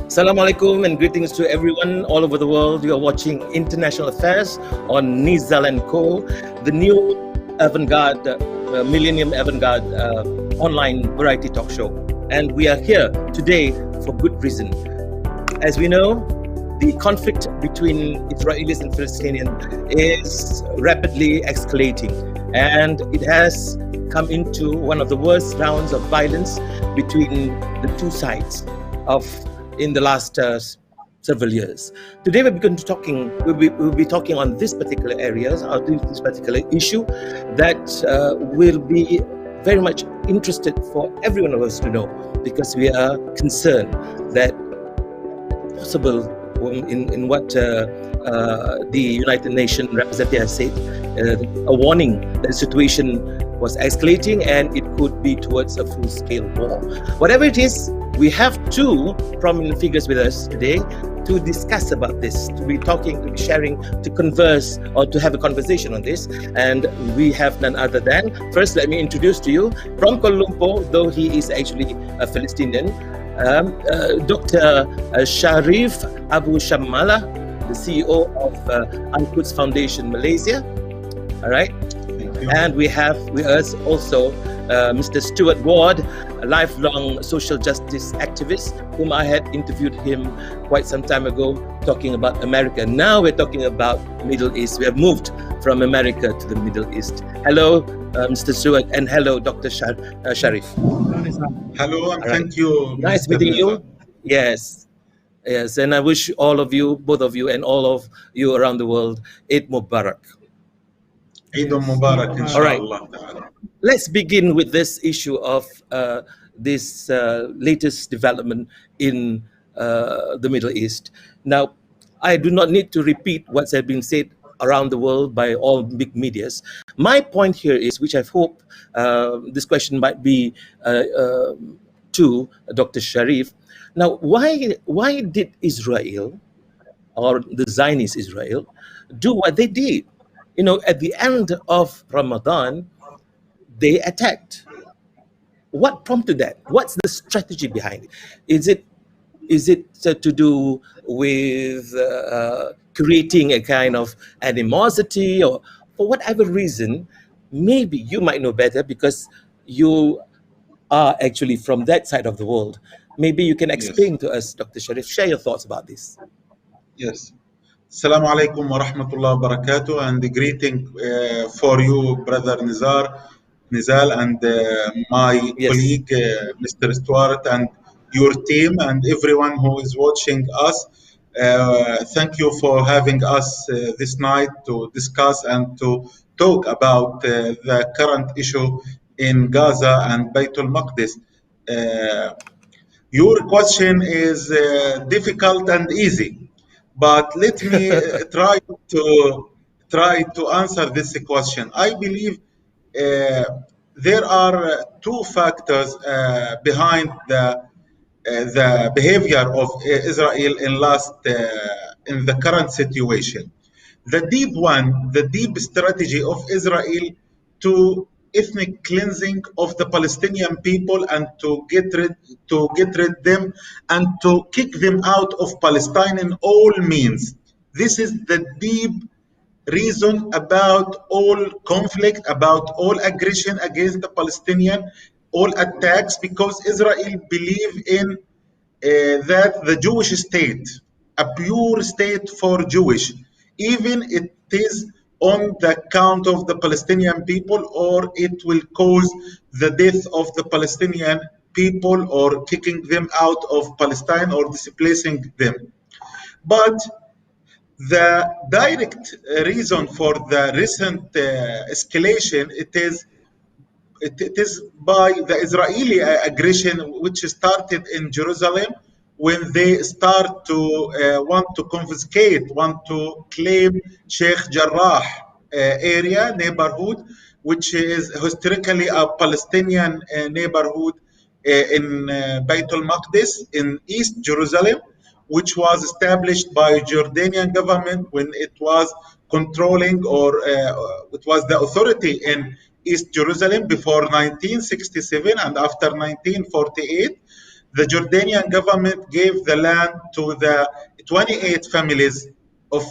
Assalamu alaikum and greetings to everyone all over the world. You are watching International Affairs on Nizal and Co, the new avant-garde, millennium avant-garde online variety talk show. And we are here today for good reason. As we know, the conflict between Israelis and Palestinians is rapidly escalating, and it has come into one of the worst rounds of violence between the two sides in the last several years. Today we'll be talking on this particular areas, or this particular issue that will be very much interested for every one of us to know, because we are concerned that possible in what the United Nations representative has said, a warning that the situation was escalating and it could be towards a full-scale war. Whatever it is, we have two prominent figures with us today to discuss about this, to be talking, to be sharing, to converse, or to have a conversation on this. And we have none other than, first let me introduce to you, from Kuala Lumpur, though he is actually a Palestinian, Dr. Sharif Abu Shamala, the CEO of Al-Quds Foundation Malaysia. All right. And we have with us also Mr. Stuart Ward, a lifelong social justice activist, whom I had interviewed him quite some time ago, talking about America. Now we're talking about Middle East. We have moved from America to the Middle East. Hello, Mr. Stuart, and hello, Dr. Sharif. Hello, and thank you. Nice meeting you. Yes. Yes, and I wish all of you, both of you, and all of you around the world, Eid Mubarak. Eid Mubarak, inshallah. All right. Let's begin with this issue of this latest development in the Middle East. Now, I do not need to repeat what's been said around the world by all big medias. My point here is, which I hope this question might be to Dr. Sharif. Now, why did Israel, or the Zionist Israel, do what they did? You know, at the end of Ramadan, they attacked. What prompted that? What's the strategy behind it? Is it to do with creating a kind of animosity, or for whatever reason? Maybe you might know better because you are actually from that side of the world. Maybe you can explain to us, Dr. Sharif. Share your thoughts about this. Yes. Assalamu alaikum wa rahmatullah wa barakatuh, and the greeting for you, Brother Nizal, and my colleague, Mr. Stuart, and your team, and everyone who is watching us. Thank you for having us this night to discuss and to talk about the current issue in Gaza and Bayt al-Maqdis. Your question is difficult and easy. But let me try to answer this question. I believe there are two factors behind the behavior of Israel in the current situation. The deep strategy of Israel to ethnic cleansing of the Palestinian people and to get rid them and to kick them out of Palestine in all means. This is the deep reason about all conflict, about all aggression against the Palestinian, all attacks, because Israel believe in that the Jewish state, a pure state for Jewish, even it is on the account of the Palestinian people, or it will cause the death of the Palestinian people, or kicking them out of Palestine, or displacing them. But the direct reason for the recent escalation, it is by the Israeli aggression, which started in Jerusalem, when they start to want to confiscate, want to claim Sheikh Jarrah area, neighborhood, which is historically a Palestinian neighborhood in Bayt al-Maqdis in East Jerusalem, which was established by Jordanian government when it was controlling, or it was the authority in East Jerusalem before 1967 and after 1948. the Jordanian government gave the land to the 28 families of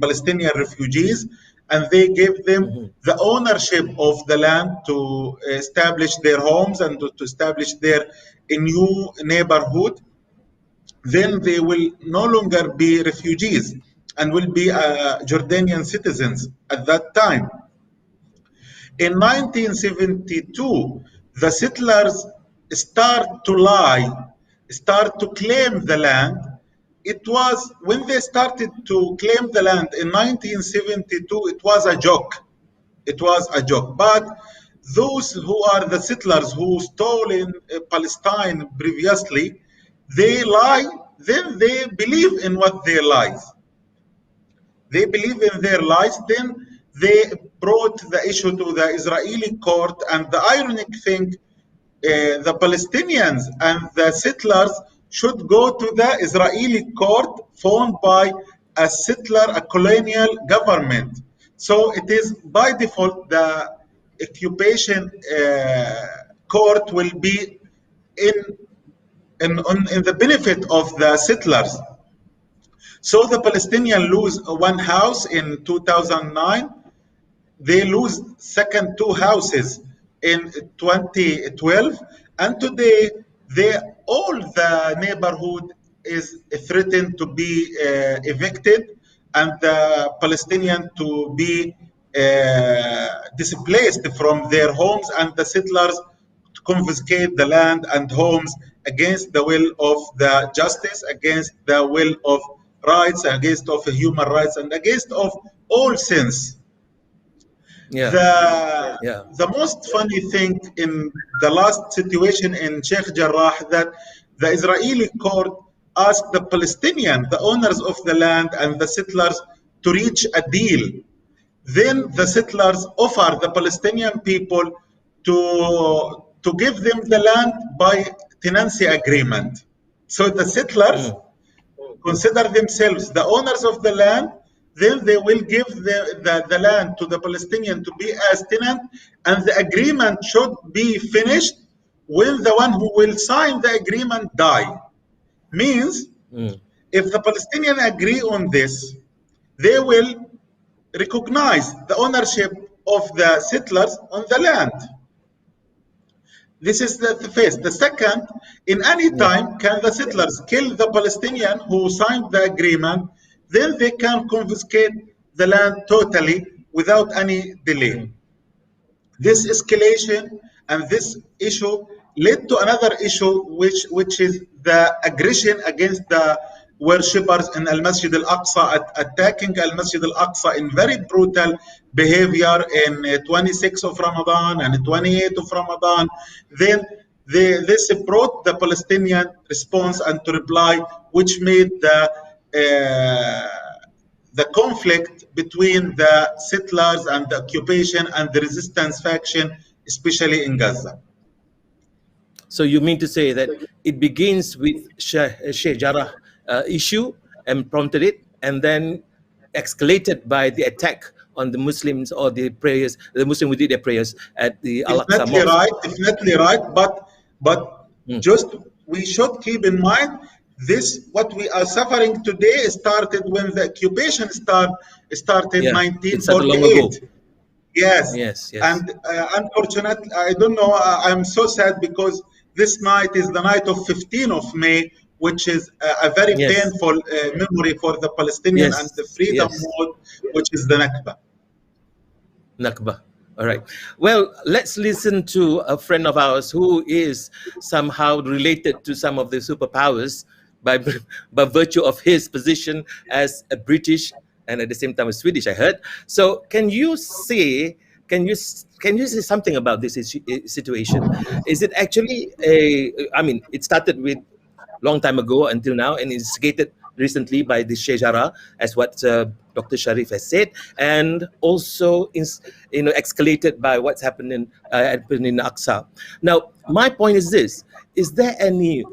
Palestinian refugees, and they gave them the ownership of the land to establish their homes and to establish their new neighborhood. Then they will no longer be refugees and will be Jordanian citizens at that time. In 1972, the settlers start to lie, start to claim the land. It was when they started to claim the land in 1972, it was a joke. It was a joke. But those who are the settlers who stole in Palestine previously, they lie, then they believe in what they lies. They believe in their lies, then they brought the issue to the Israeli court. And the ironic thing, the Palestinians and the settlers should go to the Israeli court formed by a settler, a colonial government. So it is by default the occupation court will be in the benefit of the settlers. So the Palestinians lose one house in 2009. They lose second two houses in 2012. And today, all the neighborhood is threatened to be evicted and the Palestinians to be displaced from their homes, and the settlers to confiscate the land and homes against the will of the justice, against the will of rights, against of human rights, and against of all sins. Yeah. The most funny thing in the last situation in Sheikh Jarrah, that the Israeli court asked the Palestinian, the owners of the land and the settlers, to reach a deal. Then the settlers offer the Palestinian people to give them the land by tenancy agreement. So the settlers consider themselves the owners of the land, then they will give the land to the Palestinian to be as tenant, and the agreement should be finished when the one who will sign the agreement die. Means, if the Palestinians agree on this, they will recognize the ownership of the settlers on the land. This is the first. The second, in any time, can the settlers kill the Palestinian who signed the agreement, then they can confiscate the land totally without any delay. This escalation and this issue led to another issue, which is the aggression against the worshippers in Al-Masjid Al-Aqsa, attacking Al-Masjid Al-Aqsa in very brutal behavior in 26th of Ramadan and 28th of Ramadan. Then this brought the Palestinian response and to reply, which made the conflict between the settlers and the occupation and the resistance faction, especially in Gaza. So you mean to say that it begins with Sheikh Jarrah issue and prompted it, and then escalated by the attack on the Muslims or the prayers, the Muslims who did their prayers at the Al-Aqsa Mosque. Definitely right. But just we should keep in mind this, what we are suffering today started when the occupation started 1948. Yes. And unfortunately, I don't know, I'm so sad because this night is the night of 15th of May, which is a very painful memory for the Palestinian and the freedom mode, which is the Nakba. Nakba. All right. Well, let's listen to a friend of ours who is somehow related to some of the superpowers by virtue of his position as a British and at the same time a Swedish, I heard. So can you say something about this situation? Is it actually it started with long time ago until now and instigated recently by the Sheikh Jarrah, as what Dr. Sharif has said, and also escalated by what's happened in Aqsa. Now, my point is this: is there any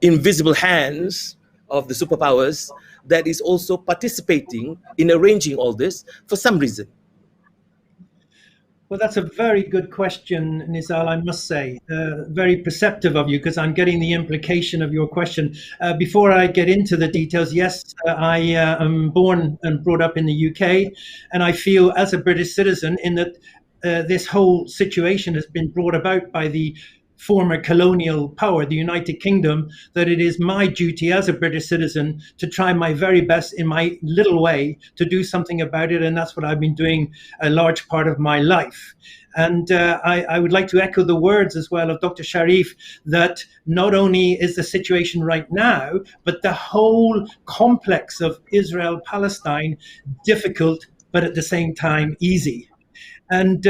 invisible hands of the superpowers that is also participating in arranging all this for some reason? Well, that's a very good question, Nizal, I must say. Very perceptive of you, because I'm getting the implication of your question. Before I get into the details, yes, I am born and brought up in the UK, and I feel as a British citizen in that this whole situation has been brought about by the former colonial power, the United Kingdom, that it is my duty as a British citizen to try my very best in my little way to do something about it. And that's what I've been doing a large part of my life. And I would like to echo the words as well of Dr. Sharif that not only is the situation right now, but the whole complex of Israel Palestine difficult, but at the same time easy. And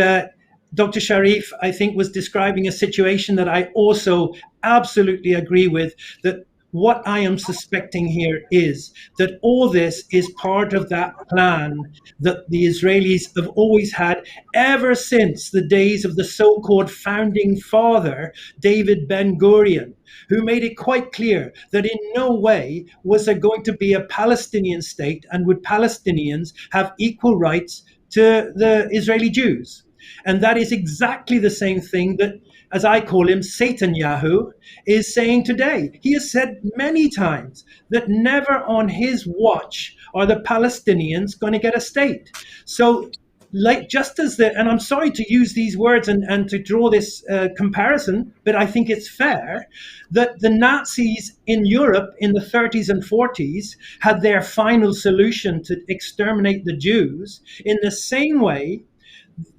Dr. Sharif, I think, was describing a situation that I also absolutely agree with, that what I am suspecting here is that all this is part of that plan that the Israelis have always had ever since the days of the so-called founding father, David Ben-Gurion, who made it quite clear that in no way was there going to be a Palestinian state and would Palestinians have equal rights to the Israeli Jews. And that is exactly the same thing that, as I call him, Satanyahu, is saying today. He has said many times that never on his watch are the Palestinians going to get a state. So, like, just as the, and I'm sorry to use these words and to draw this comparison, but I think it's fair, that the Nazis in Europe in the 30s and 40s had their final solution to exterminate the Jews. In the same way,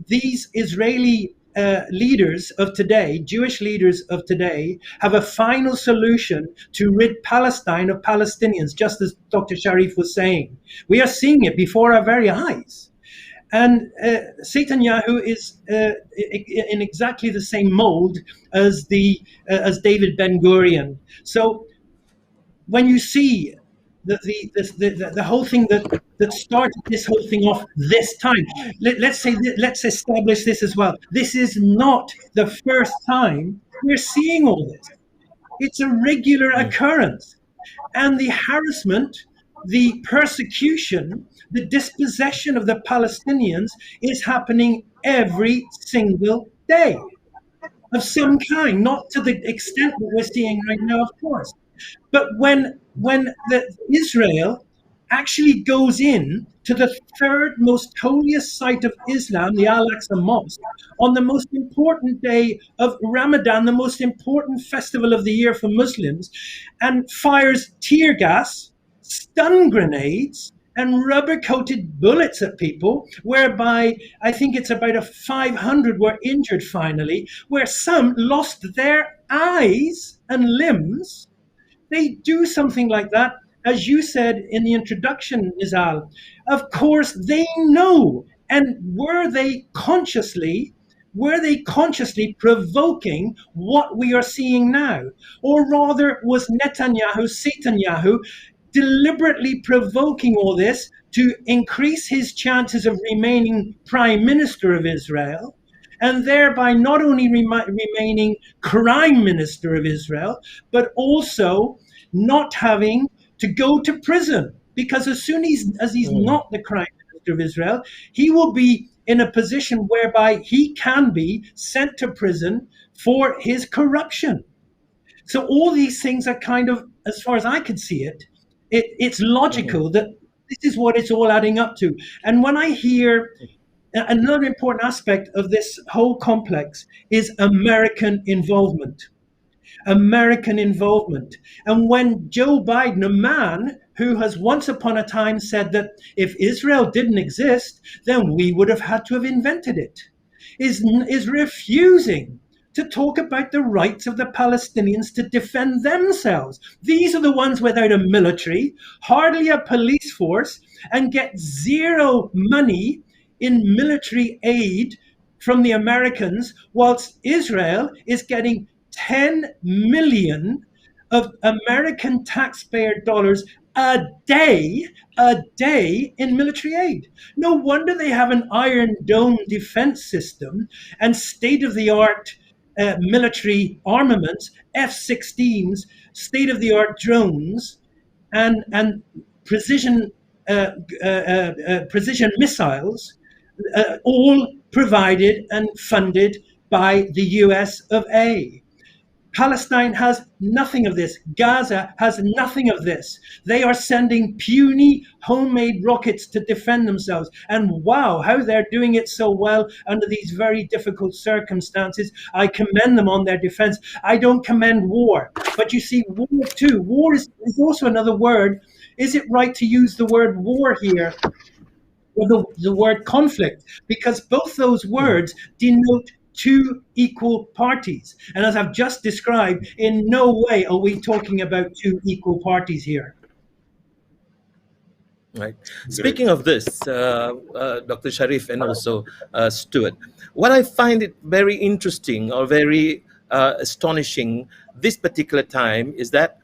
these Israeli leaders of today, Jewish leaders of today, have a final solution to rid Palestine of Palestinians, just as Dr. Sharif was saying. We are seeing it before our very eyes. And Netanyahu is in exactly the same mold as David Ben-Gurion. So when you see the whole thing that started this whole thing off this time, let's establish this as well. This is not the first time we're seeing all this. It's a regular occurrence, and the harassment, the persecution, the dispossession of the Palestinians is happening every single day of some kind, not to the extent that we're seeing right now, of course. But when Israel actually goes in to the third most holiest site of Islam, the Al-Aqsa Mosque, on the most important day of Ramadan, the most important festival of the year for Muslims, and fires tear gas, stun grenades, and rubber-coated bullets at people, whereby I think it's about 500 were injured finally, where some lost their eyes and limbs. They do something like that, as you said in the introduction, Nizal. Of course, they know. And were they consciously provoking what we are seeing now? Or rather, was Netanyahu, deliberately provoking all this to increase his chances of remaining prime minister of Israel, and thereby not only remaining prime minister of Israel, but also not having to go to prison? Because as soon as he's not the prime minister of Israel, he will be in a position whereby he can be sent to prison for his corruption. So all these things are kind of, as far as I can see it, it's logical that this is what it's all adding up to. And when I hear another important aspect of this whole complex is American involvement. American involvement. And when Joe Biden, a man who has once upon a time said that if Israel didn't exist, then we would have had to have invented it, is refusing to talk about the rights of the Palestinians to defend themselves. These are the ones without a military, hardly a police force, and get zero money in military aid from the Americans, whilst Israel is getting 10 million of American taxpayer dollars a day in military aid. No wonder they have an Iron Dome defense system and state-of-the-art military armaments, F-16s, state-of-the-art drones, and precision missiles all provided and funded by the US of A. Palestine has nothing of this. Gaza has nothing of this. They are sending puny homemade rockets to defend themselves. And wow, how they're doing it so well under these very difficult circumstances. I commend them on their defense. I don't commend war. But you see, war too. War is also another word. Is it right to use the word war here? Or the word conflict? Because both those words denote two equal parties. And as I've just described, in no way are we talking about two equal parties here. Right. Speaking of this, Dr. Sharif and also Stuart, what I find it very interesting or very astonishing this particular time is that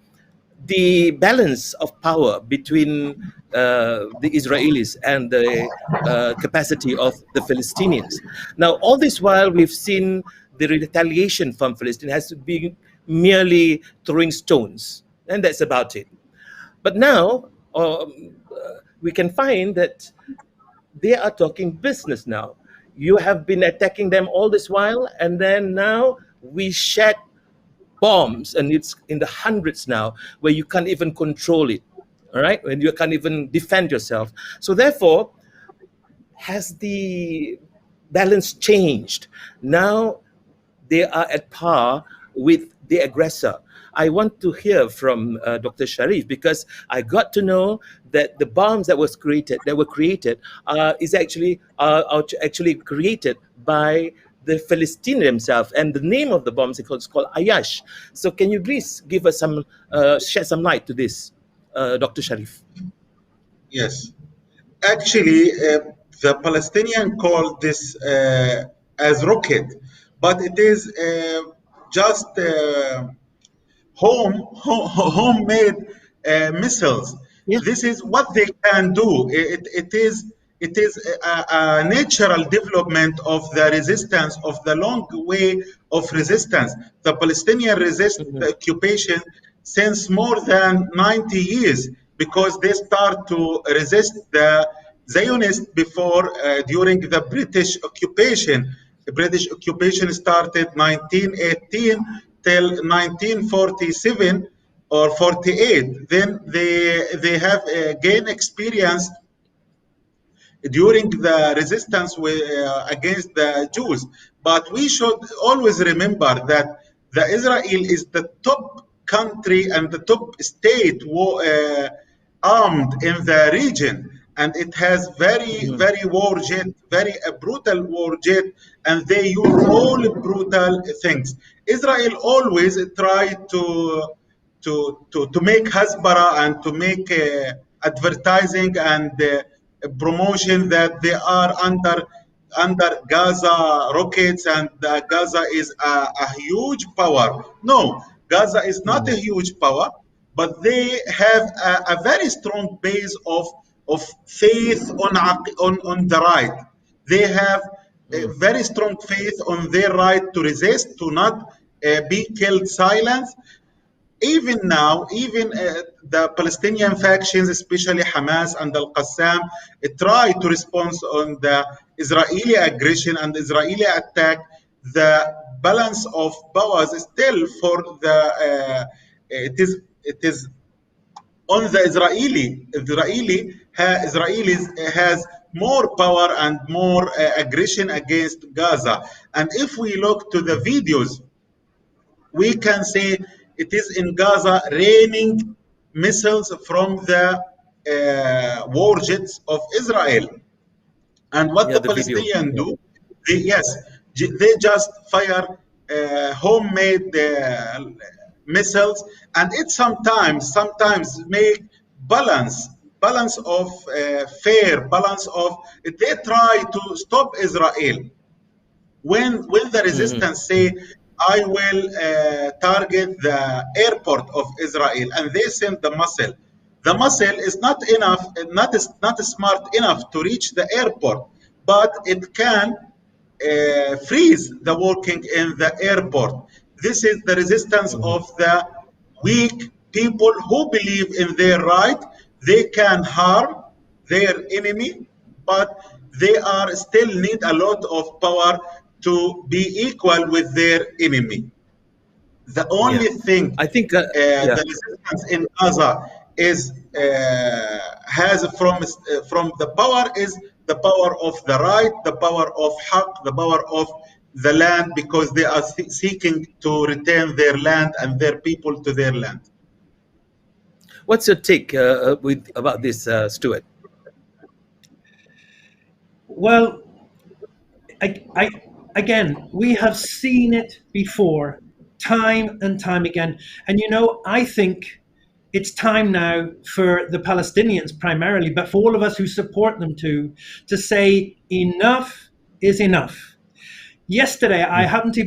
the balance of power between the Israelis and the capacity of the Palestinians. Now, all this while, we've seen the retaliation from Palestine has been merely throwing stones, and that's about it. But now, we can find that they are talking business now. You have been attacking them all this while, and then now we shed bombs, and it's in the hundreds now, where you can't even control it, all right? When you can't even defend yourself. So therefore, has the balance changed? Now they are at par with the aggressor. I want to hear from Dr. Sharif, because I got to know that the bombs that were created is actually created by the Palestinians themselves, and the name of the bombs is called Ayash. So can you please give us some shed some light to this, Dr. Sharif? Yes. Actually, the Palestinian call this as rocket, but it is just homemade missiles. Yeah. This is what they can do. It is a natural development of the resistance, of the long way of resistance. The Palestinians resist the occupation since more than 90 years, because they start to resist the Zionists before, during the British occupation. The British occupation started 1918 till 1947 or 48. Then they have gained experience during the resistance against the Jews. But we should always remember that Israel is the top country and the top state armed in the region, and it has very war jet, very brutal war jet, and they use all brutal things. Israel always try to make hasbara and to make advertising and promotion that they are under Gaza rockets, and Gaza is a huge power. No, Gaza is not a huge power, but they have a very strong base of faith on the right. They have a very strong faith on their right to resist, to not be killed silent. Even now, even the Palestinian factions, especially Hamas and Al-Qassam, try to respond on the Israeli aggression and Israeli attack. The balance of powers still for the it is on the Israelis has more power and more aggression against Gaza. And if we look to the videos, we can say it is in Gaza raining missiles from the war jets of Israel. And what the Palestinians do, they just fire homemade missiles, and it sometimes make balance of fair balance of. They try to stop Israel when the resistance say, I will target the airport of Israel, and they send the missile. The missile is not enough, not smart enough to reach the airport, but it can freeze the working in the airport. This is the resistance of the weak people who believe in their right. They can harm their enemy, but they are still need a lot of power to be equal with their enemy. The only thing I think, the resistance in Gaza is has from the power is the power of the right, the power of haq, the power of the land, because they are seeking to retain their land and their people to their land. What's your take about this, Stuart? Well, again, we have seen it before, time and time again. And I think it's time now for the Palestinians primarily, but for all of us who support them to say enough is enough. Yesterday, I happened to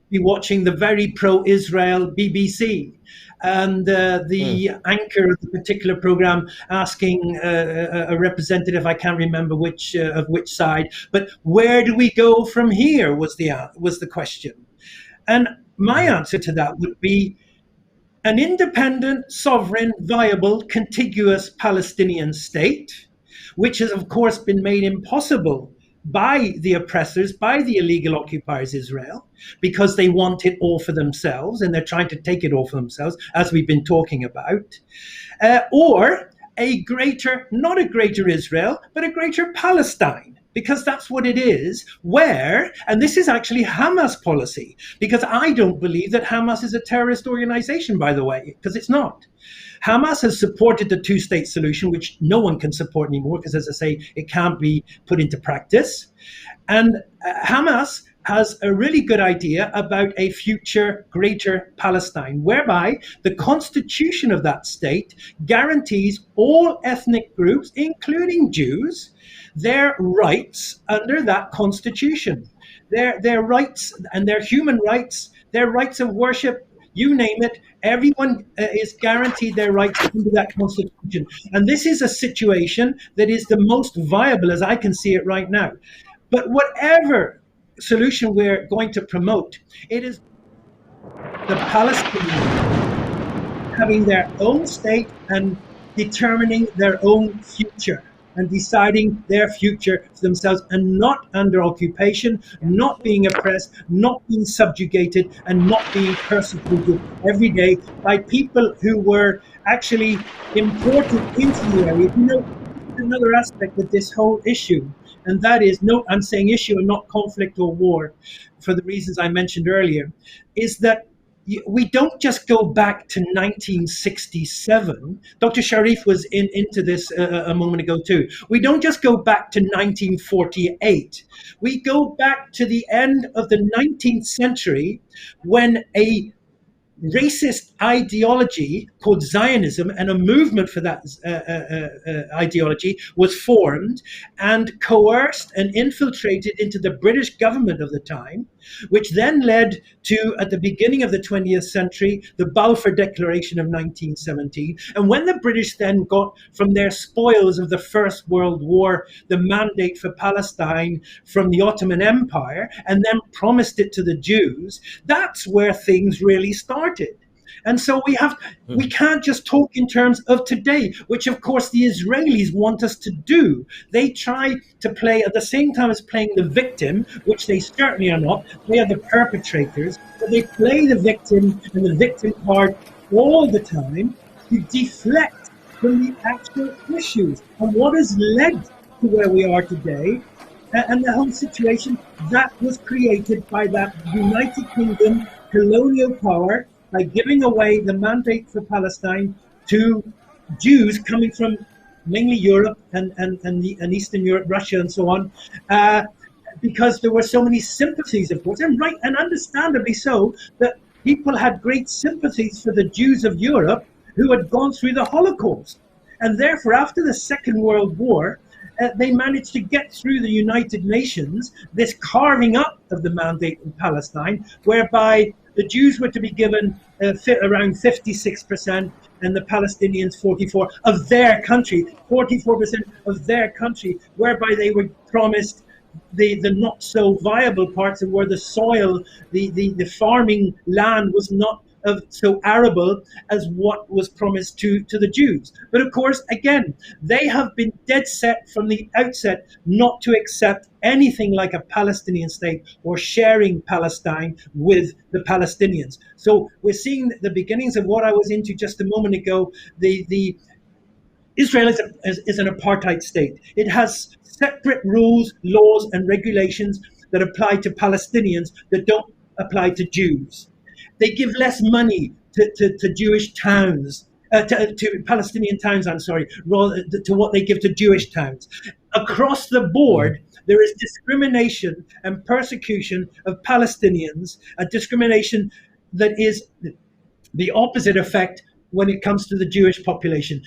be watching the very pro-Israel BBC, and the anchor of the particular program asking a representative, I can't remember which side, but where do we go from here was the question. And my answer to that would be an independent, sovereign, viable, contiguous Palestinian state, which has, of course, been made impossible by the oppressors, by the illegal occupiers, Israel, because they want it all for themselves and they're trying to take it all for themselves, as we've been talking about, or not a greater Israel, but a greater Palestine. Because that's what it is, and this is actually Hamas policy, because I don't believe that Hamas is a terrorist organization, by the way, because it's not. Hamas has supported the two-state solution, which no one can support anymore, because, as I say, it can't be put into practice. And Hamas has a really good idea about a future greater Palestine, whereby the constitution of that state guarantees all ethnic groups, including Jews, their rights under that constitution, their rights and their human rights, their rights of worship, you name it, everyone is guaranteed their rights under that constitution. And this is a situation that is the most viable as I can see it right now. But whatever solution we're going to promote, it is the Palestinians having their own state and determining their own future and deciding their future for themselves, and not under occupation, not being oppressed, not being subjugated, and not being persecuted every day by people who were actually imported into the area. Another aspect of this whole issue, and that is, I'm saying issue and not conflict or war, for the reasons I mentioned earlier, is that we don't just go back to 1967. Dr. Sharif was into this a moment ago too. We don't just go back to 1948. We go back to the end of the 19th century, when a racist ideology called Zionism and a movement for that ideology was formed and coerced and infiltrated into the British government of the time, which then led to, at the beginning of the 20th century, the Balfour Declaration of 1917. And when the British then got from their spoils of the First World War the mandate for Palestine from the Ottoman Empire and then promised it to the Jews, that's where things really started. And so we can't just talk in terms of today, which of course the Israelis want us to do. They try to play at the same time as playing the victim, which they certainly are not. They are the perpetrators, but they play the victim and the victim card all the time to deflect from the actual issues and what has led to where we are today. And the whole situation that was created by that United Kingdom colonial power, by giving away the mandate for Palestine to Jews coming from mainly Europe and Eastern Europe, Russia and so on, because there were so many sympathies, of course, and understandably so, that people had great sympathies for the Jews of Europe who had gone through the Holocaust. And therefore, after the Second World War, they managed to get through the United Nations this carving up of the mandate in Palestine, whereby the Jews were to be given around 56% and the Palestinians 44% of their country, 44% of their country, whereby they were promised the not so viable parts of where the soil, the farming land was not so arable as what was promised to the Jews. But of course, again, they have been dead set from the outset not to accept anything like a Palestinian state or sharing Palestine with the Palestinians. So we're seeing the beginnings of what I was into just a moment ago. The Israel is an apartheid state. It has separate rules, laws, and regulations that apply to Palestinians that don't apply to Jews. They give less money to Jewish towns, to Palestinian towns, I'm sorry, rather to what they give to Jewish towns. Across the board, there is discrimination and persecution of Palestinians, a discrimination that is the opposite effect when it comes to the Jewish population.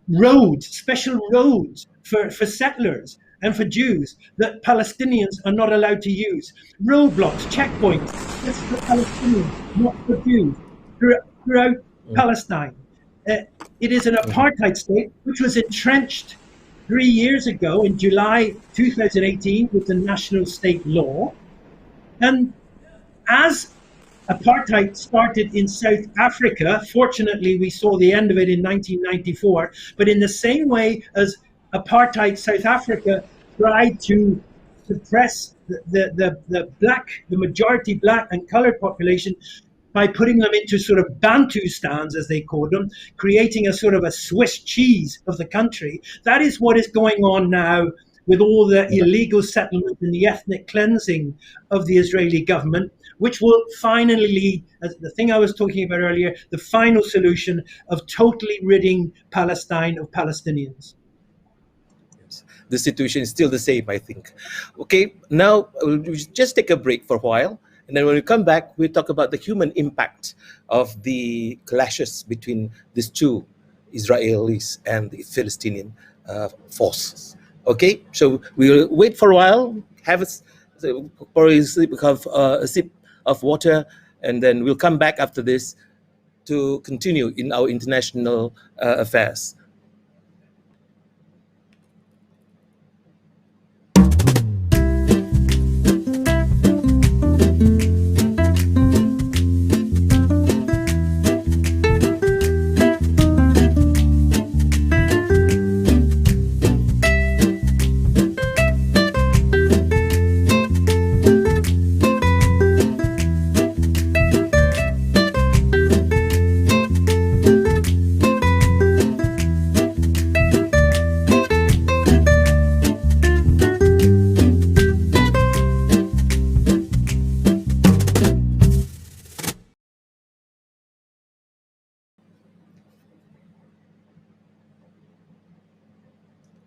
Roads, special roads for settlers and for Jews that Palestinians are not allowed to use. Roadblocks, checkpoints, just for Palestinians, not for Jews, throughout Palestine. It is an apartheid state which was entrenched 3 years ago in July 2018 with the national state law. And as apartheid started in South Africa, fortunately, we saw the end of it in 1994. But in the same way as apartheid South Africa tried to suppress the majority black and colored population by putting them into sort of Bantustans, as they called them, creating a sort of a Swiss cheese of the country. That is what is going on now with all the illegal settlement and the ethnic cleansing of the Israeli government, which will finally lead, as the thing I was talking about earlier, the final solution of totally ridding Palestine of Palestinians. The situation is still the same, I think. Okay, now we'll just take a break for a while. And then when we come back, we'll talk about the human impact of the clashes between these two, Israelis and the Palestinian forces. Okay, so we'll wait for a while, have probably a sip of water, and then we'll come back after this to continue in our international affairs.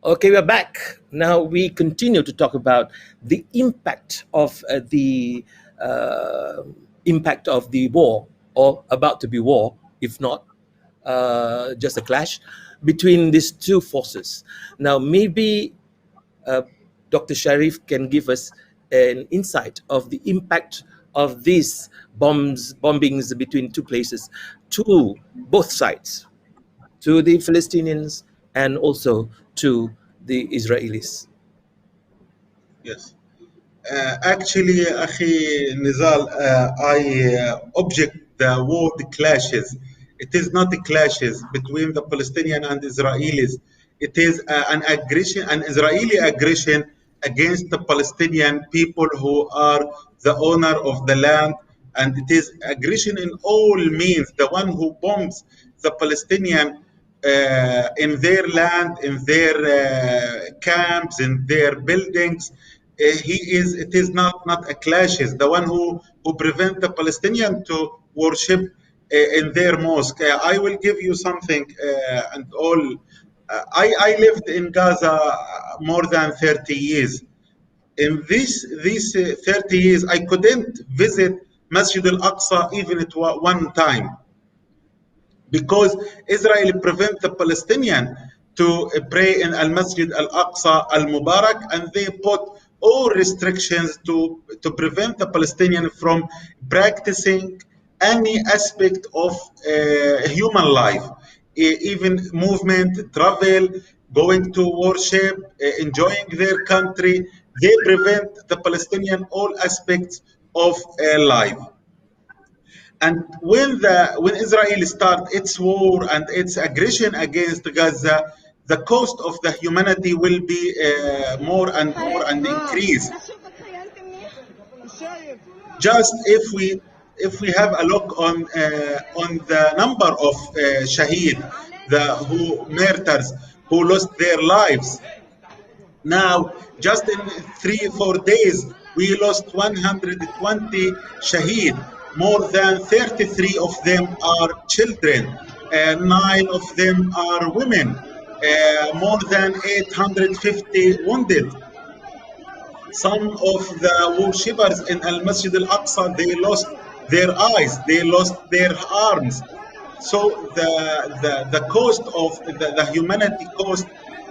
Okay, we're back. Now we continue to talk about the impact of the war, or about to be war, if not just a clash between these two forces. Now, maybe Dr. Sharif can give us an insight of the impact of these bombings between two places, to both sides, to the Palestinians and also to the Israelis. Yes. Actually, Akhi Nizal, I object the word clashes. It is not clashes between the Palestinian and Israelis. It is an aggression, an Israeli aggression against the Palestinian people who are the owner of the land. And it is aggression in all means. The one who bombs the Palestinian in their land, in their camps, in their buildings, it is not a clashes. The one who prevent the Palestinian to worship in their mosque. I will give you something and all. I lived in Gaza more than 30 years. In these 30 years, I couldn't visit Masjid al-Aqsa even at one time, because Israel prevent the Palestinian to pray in Al-Masjid Al-Aqsa Al-Mubarak, and they put all restrictions to prevent the Palestinian from practicing any aspect of human life, even movement, travel, going to worship, enjoying their country. They prevent the Palestinian all aspects of life. And when Israel start its war and its aggression against Gaza, the cost of the humanity will be more and more and increase. Just if we have a look on the number of shaheed, the who martyrs who lost their lives. Now, just in 3-4 days, we lost 120 shaheed. More than 33 of them are children, 9 of them are women, more than 850 wounded. Some of the worshippers in Al Masjid Al Aqsa, they lost their eyes, they lost their arms. So the cost of the humanity cost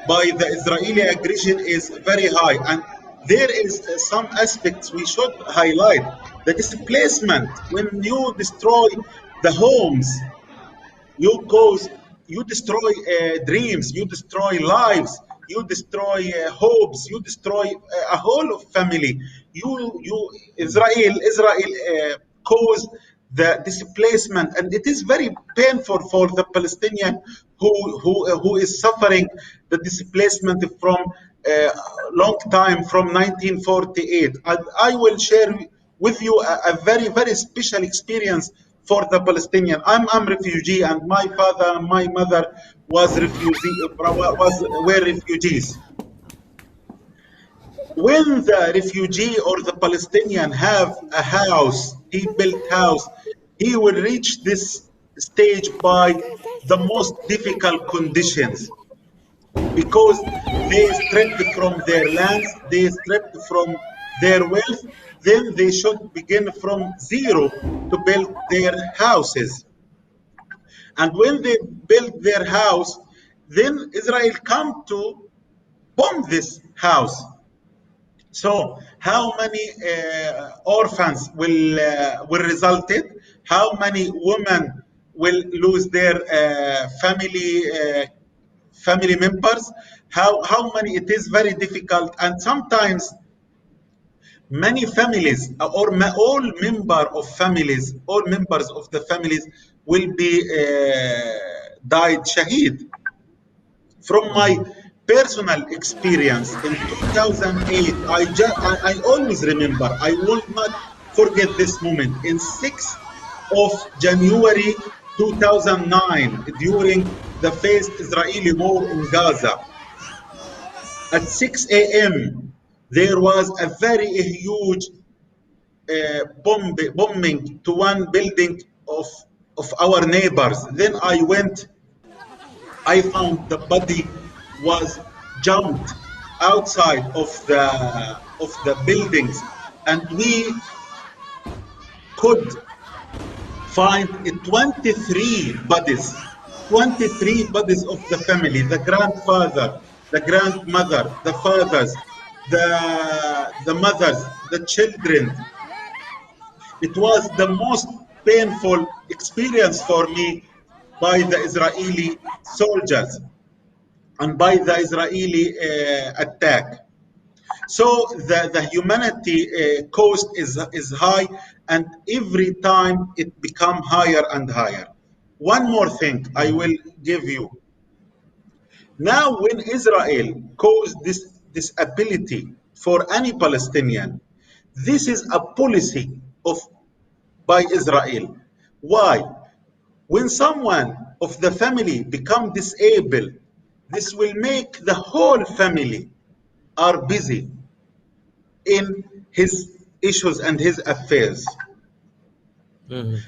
by the Israeli aggression is very high. And there is some aspects we should highlight. The displacement, when you destroy the homes, you destroy dreams, you destroy lives, you destroy hopes, you destroy a whole of family. Israel caused the displacement, and it is very painful for the Palestinian who is suffering the displacement from long time, from 1948. And I will share with you a very, very special experience for the Palestinian. I'm refugee, and my father and my mother were refugees. When the refugee or the Palestinian have a house, he built house, he will reach this stage by the most difficult conditions, because they stripped from their lands, they stripped from their wealth, then they should begin from zero to build their houses. And when they build their house, then Israel come to bomb this house. So how many orphans will result it? How many women will lose their family members? How many? It is very difficult, and sometimes many families or all members of the families will be died shaheed. From my personal experience in 2008, I always remember, I will not forget this moment. In 6th of January 2009, during the first Israeli war in Gaza, at 6 a.m., there was a very huge bombing to one building of our neighbors. Then I found the body was jumped outside of the buildings, and we could find 23 bodies, 23 bodies of the family, the grandfather, the grandmother, the fathers, the mothers, the children. It was the most painful experience for me by the Israeli soldiers and by the Israeli attack. So the humanity cost is high, and every time it becomes higher and higher. One more thing I will give you. Now, when Israel caused this ability for any Palestinian, this is a policy by Israel. Why? When someone of the family become disabled, this will make the whole family are busy in his issues and his affairs.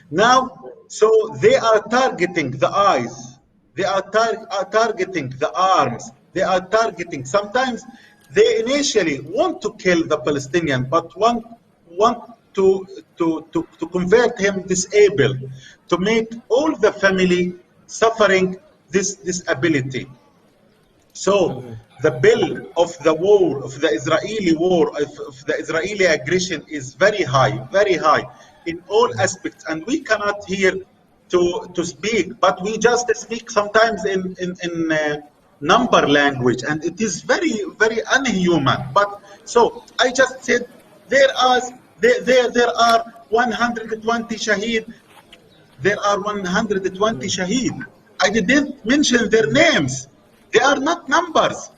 Now, so they are targeting the eyes, they are targeting the arms, they are targeting. Sometimes they initially want to kill the Palestinian, but want to convert him disabled, to make all the family suffering this disability. So the bill of the war, of the Israeli war, of the Israeli aggression is very high in all aspects, and we cannot here to speak, but we just speak sometimes in number language, and it is very, very unhuman. But so I just said there are 120 shaheed there are 120 shaheed. I didn't mention their names. They are not numbers.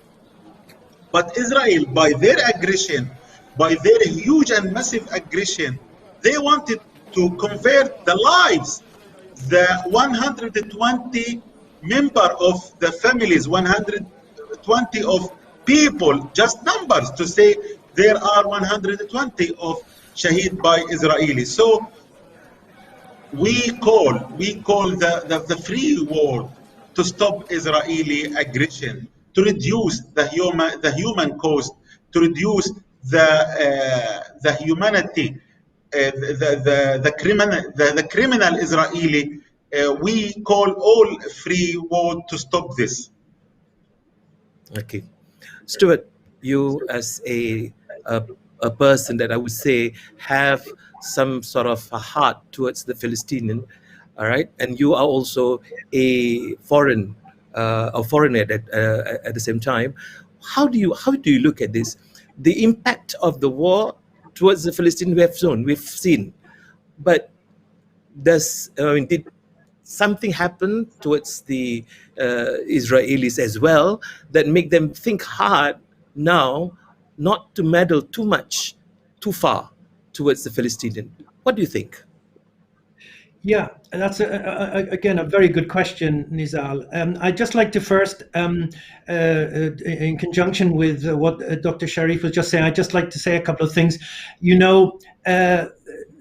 But Israel, by their aggression, by their huge and massive aggression, they wanted to convert the lives, the 120 member of the families, 120 of people, just numbers to say there are 120 of shaheed by Israelis. So we call the free world to stop Israeli aggression, to reduce the human cost, to reduce the humanity, the criminal Israeli. We call all free world to stop this. Okay, Stuart, you as a person that I would say have some sort of a heart towards the Palestinian, all right, and you are also a foreigner at the same time. How do you look at this? The impact of the war towards the Palestinian we've seen, but did something happen towards the Israelis as well that make them think hard now not to meddle too much, too far towards the Palestinian? What do you think? Yeah, that's again a very good question, Nizal. I'd just like to first, in conjunction with what Dr. Sharif was just saying, I'd just like to say a couple of things. You know,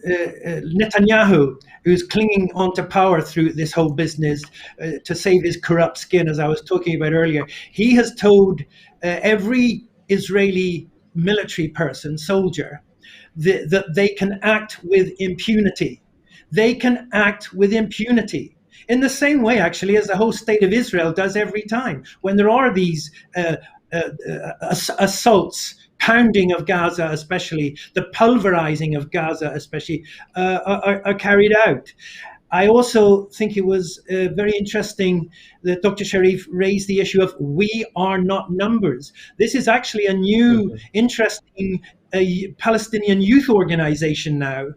Netanyahu, who's clinging onto power through this whole business to save his corrupt skin, as I was talking about earlier, he has told every Israeli military person, soldier, that they can act with impunity. They can act with impunity in the same way, actually, as the whole state of Israel does every time when there are these assaults, pounding of Gaza, especially the pulverizing of Gaza, especially, are carried out. I also think it was very interesting that Dr. Sharif raised the issue of we are not numbers. This is actually a new, interesting Palestinian youth organization now.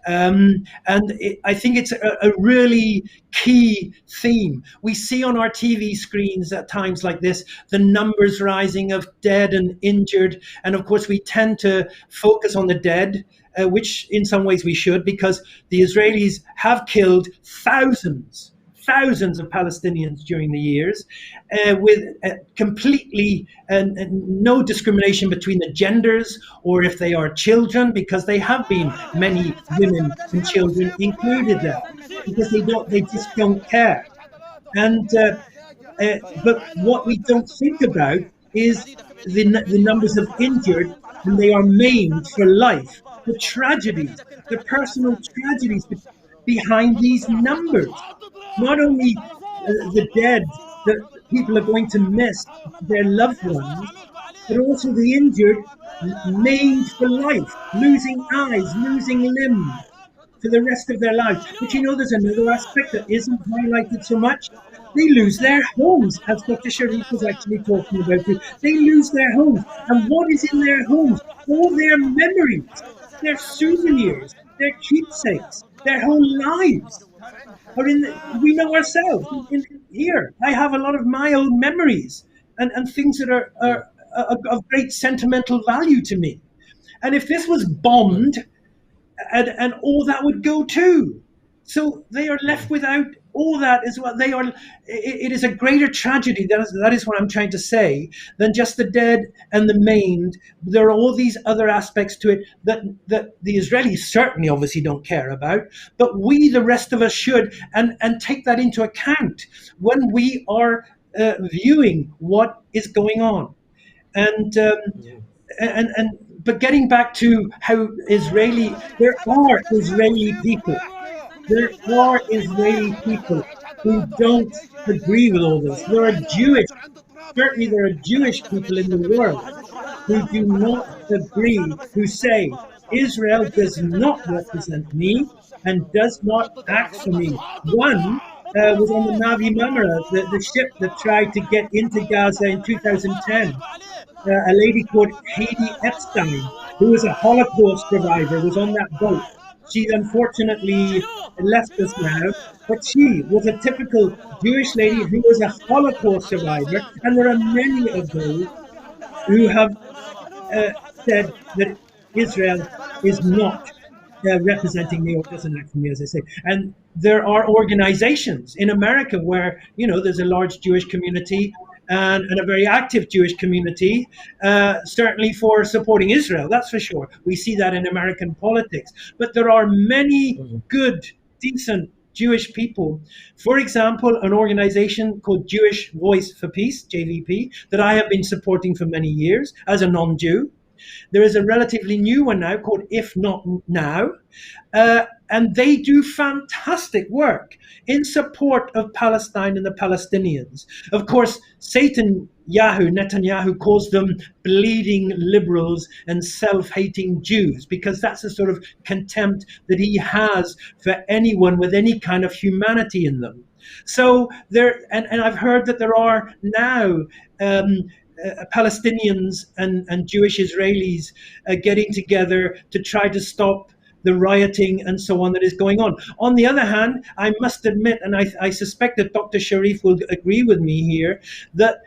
I think it's a really key theme. We see on our TV screens at times like this, the numbers rising of dead and injured. And of course, we tend to focus on the dead, which in some ways we should, because the Israelis have killed thousands of Palestinians during the years, with completely no discrimination between the genders or if they are children, because they have been many women and children included there, because they just don't care. And but what we don't think about is the numbers of injured, and they are maimed for life. The tragedies, the personal tragedies behind these numbers. Not only the dead that people are going to miss their loved ones, but also the injured, maimed for life, losing eyes, losing limbs for the rest of their lives. But you know, there's another aspect that isn't highlighted so much. They lose their homes, as Dr. Sharif was actually talking about. They lose their homes. And what is in their homes? All their memories, their souvenirs, their keepsakes, their whole lives. We know ourselves here. I have a lot of my own memories and things that are of great sentimental value to me. And if this was bombed, and all that would go too. So they are left without all that as well. It is a greater tragedy, that is what I'm trying to say, than just the dead and the maimed. There are all these other aspects to it that the Israelis certainly obviously don't care about, but we, the rest of us, should, and take that into account when we are viewing what is going on. But getting back to how there are Israeli people who don't agree with all this. Certainly there are Jewish people in the world who do not agree, who say, Israel does not represent me and does not act for me. One was on the Navi Mamara, the ship that tried to get into Gaza in 2010. A lady called Heidi Epstein, who was a Holocaust survivor, was on that boat. She unfortunately left us now, but she was a typical Jewish lady who was a Holocaust survivor, and there are many of those who have said that Israel is not representing me or doesn't act for me, as I say. And there are organizations in America where, there's a large Jewish community and a very active Jewish community, certainly for supporting Israel, that's for sure. We see that in American politics. But there are many good, decent Jewish people. For example, an organization called Jewish Voice for Peace, JVP, that I have been supporting for many years as a non-Jew. There is a relatively new one now called If Not Now, and they do fantastic work in support of Palestine and the Palestinians. Of course, Netanyahu calls them bleeding liberals and self-hating Jews, because that's the sort of contempt that he has for anyone with any kind of humanity in them. So and I've heard that there are now Palestinians and Jewish Israelis getting together to try to stop the rioting and so on that is going on. On the other hand, I must admit, and I suspect that Dr. Sharif will agree with me here, that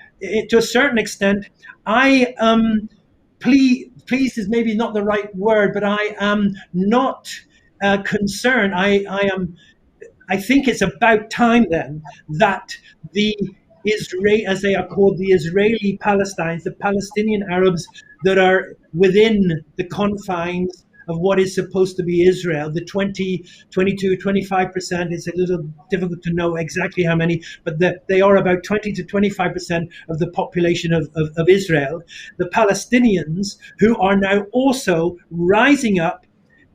to a certain extent, I am pleased is maybe not the right word, but I am not concerned. I think it's about time then that the as they are called, the Israeli Palestinians, the Palestinian Arabs that are within the confines of what is supposed to be Israel, the 20, 22, 25%, it's a little difficult to know exactly how many, but they are about 20 to 25% of the population of Israel. The Palestinians, who are now also rising up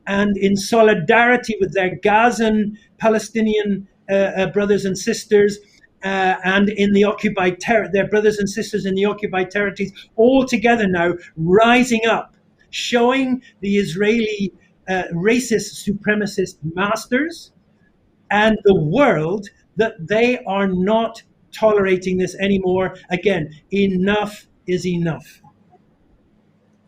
and in solidarity with their Gazan Palestinian brothers and sisters, and in the occupied their brothers and sisters in the occupied territories, all together now rising up, showing the Israeli racist supremacist masters and the world that they are not tolerating this anymore. Again, enough is enough.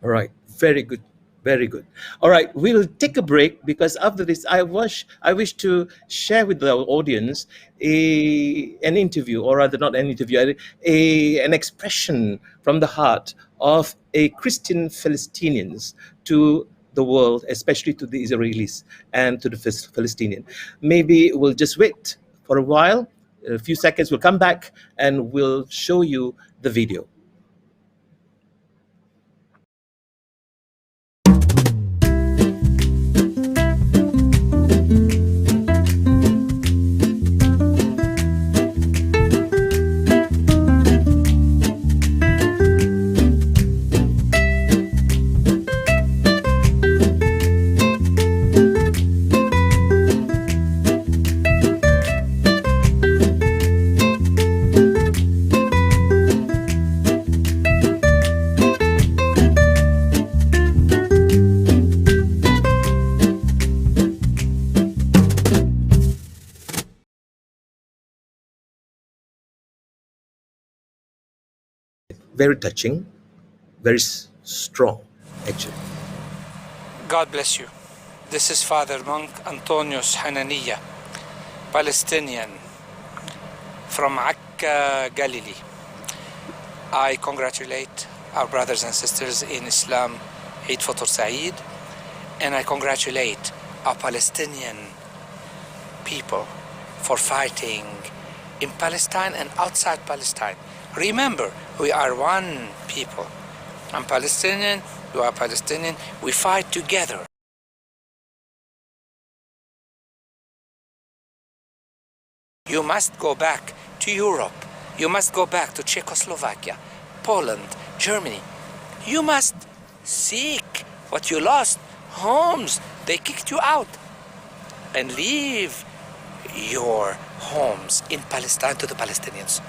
All right, very good. Very good. All right, we'll take a break, because after this, I wish to share with the audience an interview, or rather not an interview, an expression from the heart of a Christian Palestinians to the world, especially to the Israelis and to the Palestinian. Maybe we'll just wait for a while, a few seconds, we'll come back and we'll show you the video. Very touching, very strong, actually. God bless you. This is Father Monk Antonius Hananiya, Palestinian from Akka, Galilee. I congratulate our brothers and sisters in Islam, Eid Fitr Saeed, and I congratulate our Palestinian people for fighting in Palestine and outside Palestine. Remember, we are one people. I'm Palestinian, you are Palestinian, we fight together. You must go back to Europe. You must go back to Czechoslovakia, Poland, Germany. You must seek what you lost. Homes, they kicked you out. And leave your homes in Palestine to the Palestinians.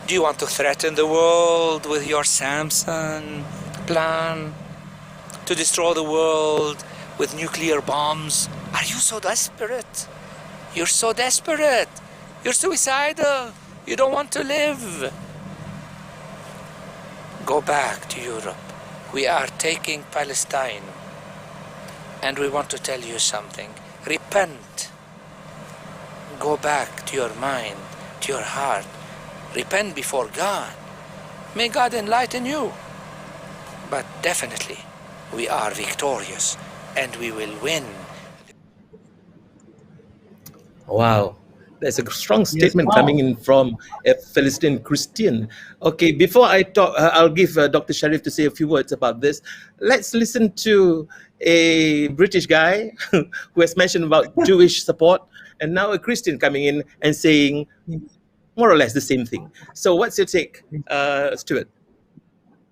Do you want to threaten the world with your Samson plan? To destroy the world with nuclear bombs? Are you so desperate? You're so desperate. You're suicidal. You don't want to live. Go back to Europe. We are taking Palestine And we want to tell you something. Repent. Go back to your mind, to your heart. Repent before God. May God enlighten you. But definitely, we are victorious and we will win. Wow. There's a strong Yes, statement wow. coming in from a Palestinian Christian. Okay, before I talk, I'll give Dr. Sharif to say a few words about this. Let's listen to a British guy who has mentioned about Jewish support, and now a Christian coming in and saying more or less the same thing. So what's your take, Stuart?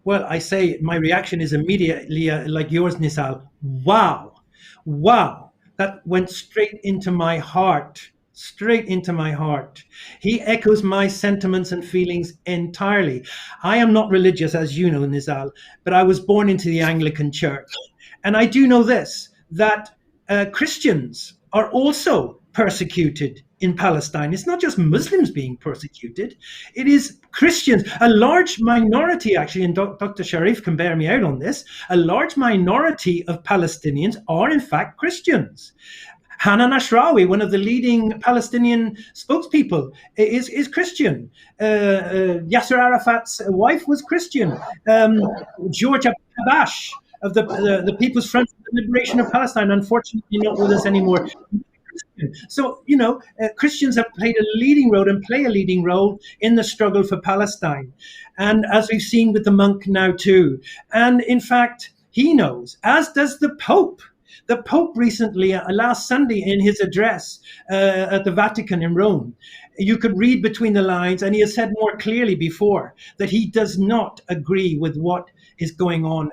Well, I say my reaction is immediately like yours, Nizal. Wow. Wow. That went straight into my heart. Straight into my heart. He echoes my sentiments and feelings entirely. I am not religious, as you know, Nizal, but I was born into the Anglican Church. And I do know this, that Christians are also persecuted in Palestine. It's not just Muslims being persecuted, it is Christians, a large minority actually, and Dr. Sharif can bear me out on this, a large minority of Palestinians are in fact Christians. Hanan Ashrawi, one of the leading Palestinian spokespeople, is Christian. Yasser Arafat's wife was Christian. George Abash of the People's Front for the Liberation of Palestine, unfortunately not with us anymore. So, Christians have played a leading role and play a leading role in the struggle for Palestine. And as we've seen with the monk now too. And in fact, he knows, as does the Pope. The Pope recently, last Sunday, in his address at the Vatican in Rome, you could read between the lines, and he has said more clearly before that he does not agree with what is going on.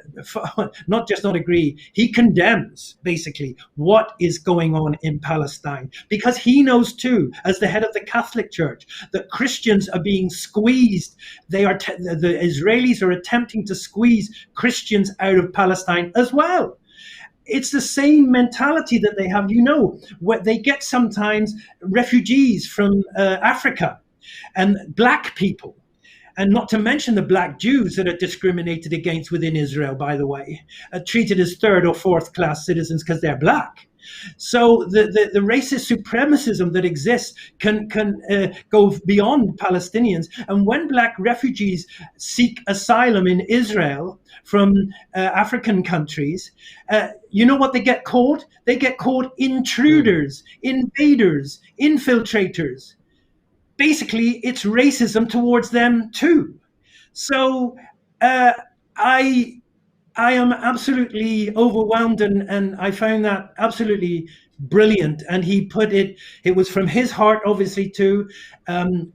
Not just not agree, he condemns basically what is going on in Palestine, because he knows too, as the head of the Catholic Church, that Christians are being squeezed. The Israelis are attempting to squeeze Christians out of Palestine as well. It's the same mentality that they have, where they get sometimes refugees from Africa and black people, and not to mention the black Jews that are discriminated against within Israel, by the way, treated as third or fourth class citizens because they're black. So the racist supremacism that exists can go beyond Palestinians. And when black refugees seek asylum in Israel from African countries, you know what they get called? They get called intruders, invaders, infiltrators. Basically, it's racism towards them too. So I am absolutely overwhelmed, and I found that absolutely brilliant. And he put it was from his heart, obviously, too,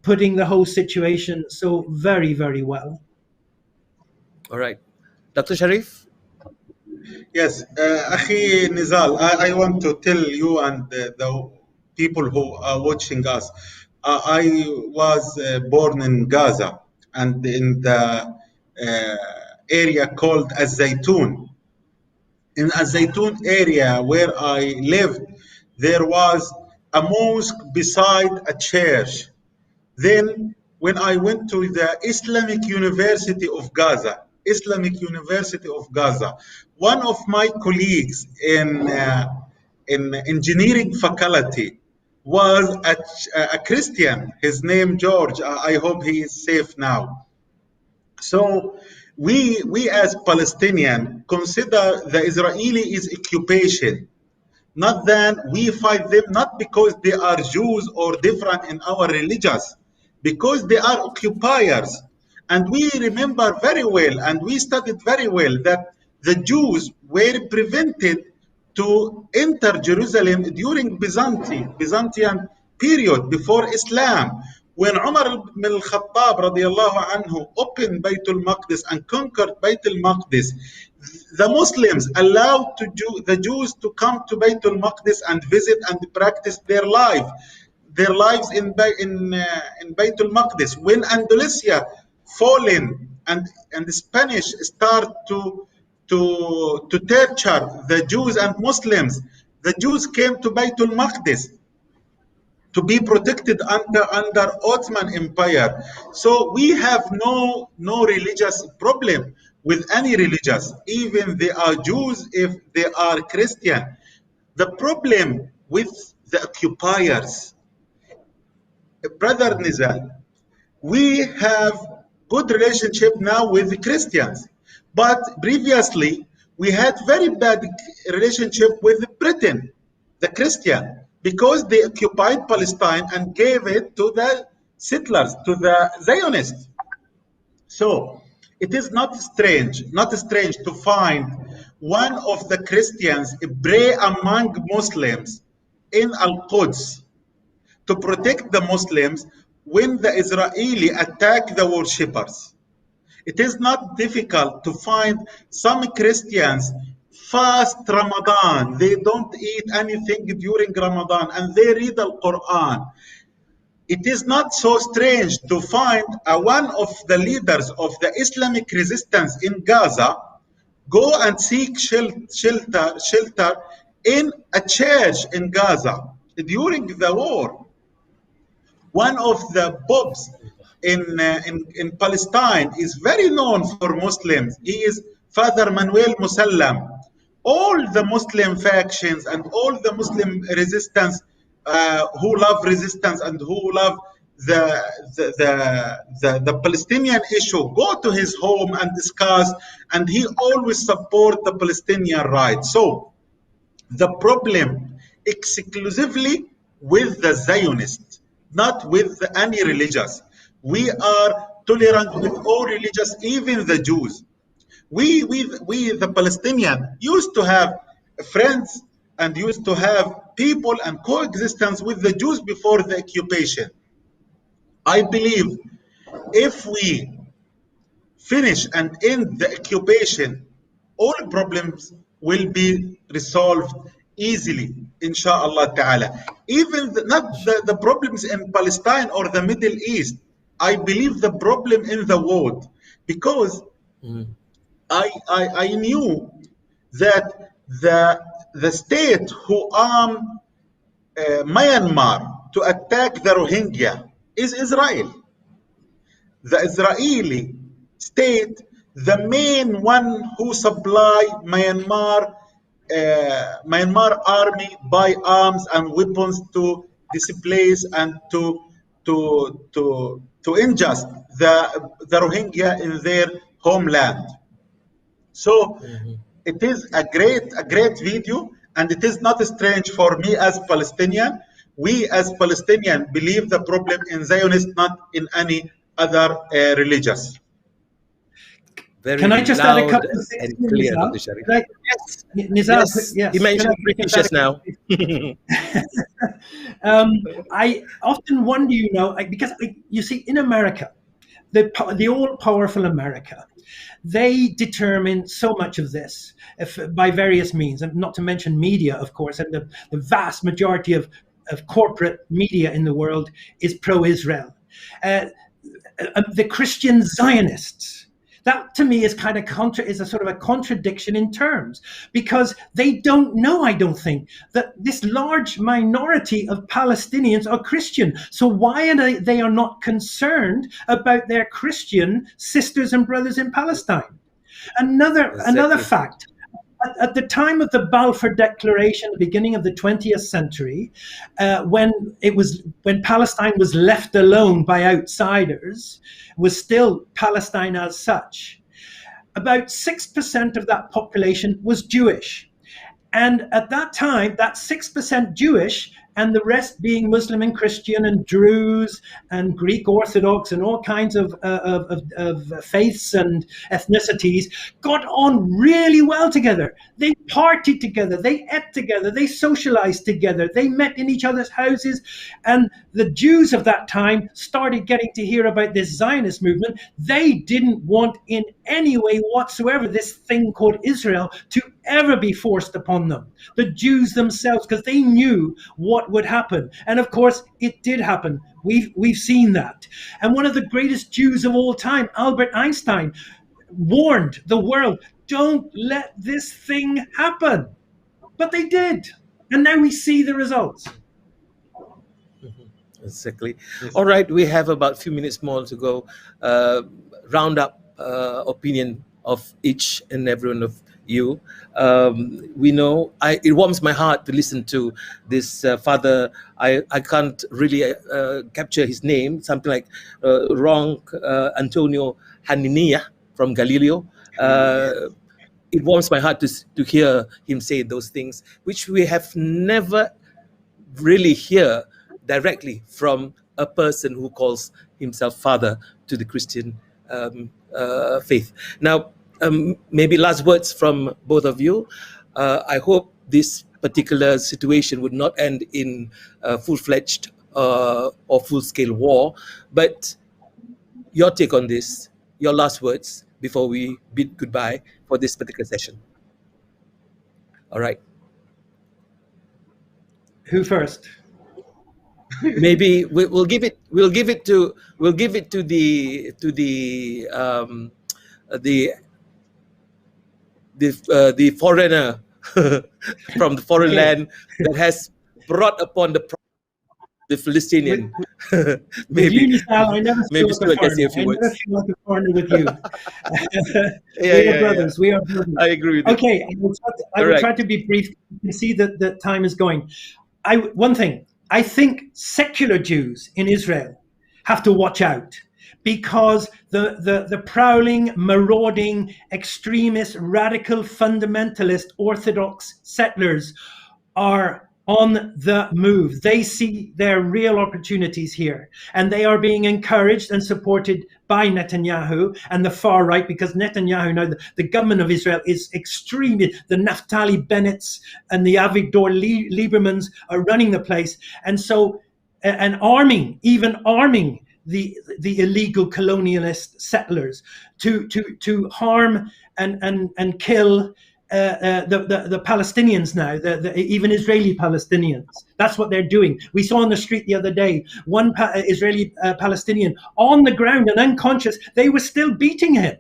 putting the whole situation so very, very well. All right. Dr. Sharif? Yes, Akhi Nizal, I want to tell you and the people who are watching us. I was born in Gaza and in the area called Az-Zaytun. In Az-Zaytun area where I lived, there was a mosque beside a church. Then, when I went to the Islamic University of Gaza, one of my colleagues in engineering faculty was a Christian. His name George. I hope he is safe now. So we as Palestinian consider the Israeli is occupation. Not that we fight them, not because they are Jews or different in our religions, because they are occupiers. And we remember very well, and we studied very well, that the Jews were prevented to enter Jerusalem during Byzantine period before Islam. When Umar ibn al-Khattab radiallahu anhu opened Baytul Maqdis and conquered Baytul Maqdis, the Muslims allowed the Jews to come to Baytul Maqdis and visit and practice their lives in Baytul Maqdis. When Andalusia fallen and the Spanish start to torture the Jews and Muslims, the Jews came to Baytul Maqdis to be protected under Ottoman Empire. So we have no religious problem. with any religious, even they are Jews, if they are Christian. The problem with the occupiers, Brother Nizal, we have good relationship now with the Christians, but previously we had very bad relationship with Britain, the Christian, because they occupied Palestine and gave it to the settlers, to the Zionists. So it is not strange to find one of the Christians pray among Muslims in Al-Quds to protect the Muslims when the Israeli attack the worshippers. It is not difficult to find some Christians fast Ramadan. They don't eat anything during Ramadan and they read the Quran. It is not so strange to find one of the leaders of the Islamic resistance in Gaza go and seek shelter in a church in Gaza during the war. One of the popes in Palestine is very known for Muslims. He is Father Manuel Musallam. All the Muslim factions and all the Muslim resistance who love resistance and who love the Palestinian issue go to his home and discuss, and he always support the Palestinian rights. So the problem exclusively with the Zionists, not with any religious. We are tolerant with all religious, even the Jews. We the Palestinian used to have friends and used to have people and coexistence with the Jews before the occupation. I believe if we finish and end the occupation, all problems will be resolved easily, inshallah ta'ala. Even not the problems in Palestine or the Middle East. I believe the problem in the world, because I knew that the state who armed Myanmar to attack the Rohingya is Israel. The Israeli state, the main one who supply Myanmar army by arms and weapons to displace and to injust the Rohingya in their homeland. So it is a great video, and it is not strange for me as Palestinian. We as Palestinian believe the problem in Zionist, not in any other religious. Very Can I just add a couple loud of things, and clear, Nizal? Dr. Sharif. Right. Yes. Nizal, Yes. You mentioned British just now. I often wonder, because you see, in America, the all-powerful America, they determine so much of this by various means, and not to mention media, of course, and the vast majority of corporate media in the world is pro-Israel. The Christian Zionists, that to me is kind of is a sort of a contradiction in terms, because they don't know, I don't think, that this large minority of Palestinians are Christian. So why are they are not concerned about their Christian sisters and brothers in Palestine? Another fact. At the time of the Balfour Declaration, the beginning of the 20th century, when Palestine was left alone by outsiders, was still Palestine as such. About 6% of that population was Jewish. And at that time, that 6% Jewish and the rest being Muslim and Christian and Druze and Greek Orthodox and all kinds of faiths and ethnicities got on really well together. They partied together, they ate together, they socialized together, they met in each other's houses. And the Jews of that time started getting to hear about this Zionist movement. They didn't want in any way whatsoever this thing called Israel to ever be forced upon them. The Jews themselves, because they knew what would happen. And of course, it did happen. We've seen that. And one of the greatest Jews of all time, Albert Einstein, warned the world, don't let this thing happen. But they did. And now we see the results. Exactly. All right, we have about a few minutes more to go. Round up opinion of each and every one of you. We know it warms my heart to listen to this father. I can't really capture his name, something like wrong Antonio Haninia from Galileo. It warms my heart to hear him say those things, which we have never really hear directly from a person who calls himself father to the Christian faith. Now, maybe last words from both of you. I hope this particular situation would not end in full-fledged or full-scale war, but your take on this, your last words before we bid goodbye for this particular session. All right. Who first? Maybe we'll give it to the foreigner from the foreign land that has brought upon the Palestinian. Maybe With you, Nizal, I never feel like Stuart a can say foreigner. a few I words. never feel like a foreigner with you. We are brothers. We are brothers. I agree with you. Okay, I will try to be brief. You can see that the time is going. One thing, I think secular Jews in Israel have to watch out, because the prowling, marauding, extremist, radical, fundamentalist, orthodox settlers are on the move. They see their real opportunities here, and they are being encouraged and supported by Netanyahu and the far right, because Netanyahu, now the government of Israel is extremely, the Naftali Bennett's and the Avigdor Liebermans are running the place. And so, and even arming the illegal colonialist settlers to harm and kill the Palestinians now, even Israeli Palestinians. That's what they're doing. We saw on the street the other day, one Israeli Palestinian on the ground and unconscious. They were still beating him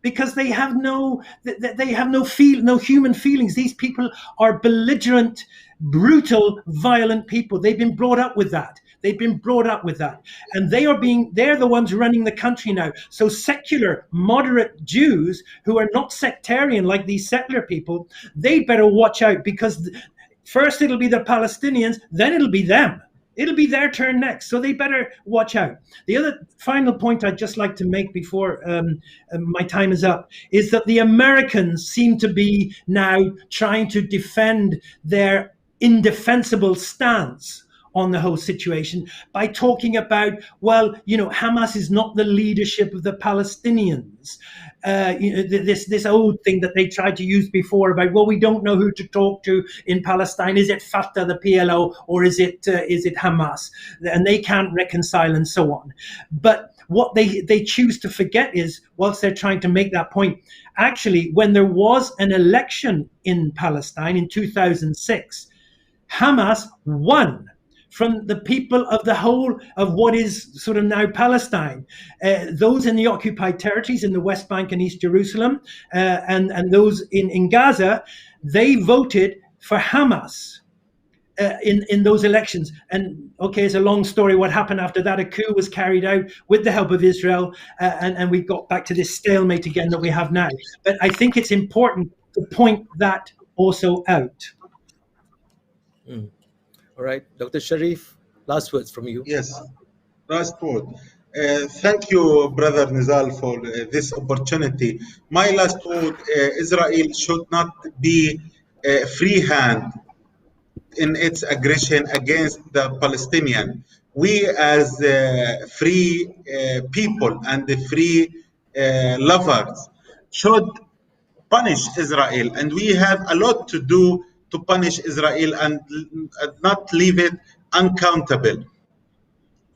because they have no human feelings. These people are belligerent, brutal, violent people. They've been brought up with that. And they're the ones running the country now. So secular, moderate Jews who are not sectarian like these settler people, they better watch out, because first it'll be the Palestinians, then it'll be them. It'll be their turn next. So they better watch out. The other final point I'd just like to make before my time is up is that the Americans seem to be now trying to defend their indefensible stance on the whole situation by talking about, well, Hamas is not the leadership of the Palestinians. This old thing that they tried to use before about, well, we don't know who to talk to in Palestine. Is it Fatah, the PLO, or is it Hamas? And they can't reconcile, and so on. But what they choose to forget is, whilst they're trying to make that point, actually, when there was an election in Palestine in 2006, Hamas won from the people of the whole of what is sort of now Palestine. Those in the occupied territories in the West Bank and East Jerusalem, and those in Gaza, they voted for Hamas in those elections. And okay, it's a long story what happened after that. A coup was carried out with the help of Israel, and we got back to this stalemate again that we have now. But I think it's important to point that also out. All right, Dr. Sharif, last words from you. Yes, last word. Thank you, Brother Nizal, for this opportunity. My last word, Israel should not be free hand in its aggression against the Palestinian. We as free people and the free lovers should punish Israel, and we have a lot to do to punish Israel and not leave it uncountable.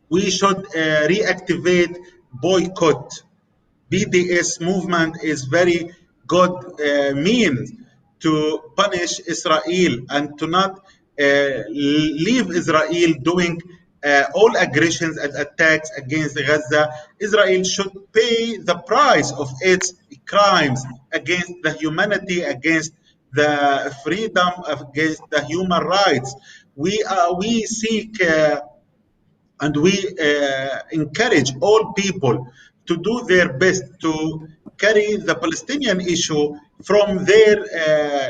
We should reactivate boycott. BDS movement is very good means to punish Israel and to not leave Israel doing all aggressions and attacks against Gaza. Israel should pay the price of its crimes against the humanity, against the freedom, against the human rights. We seek and we encourage all people to do their best to carry the Palestinian issue from their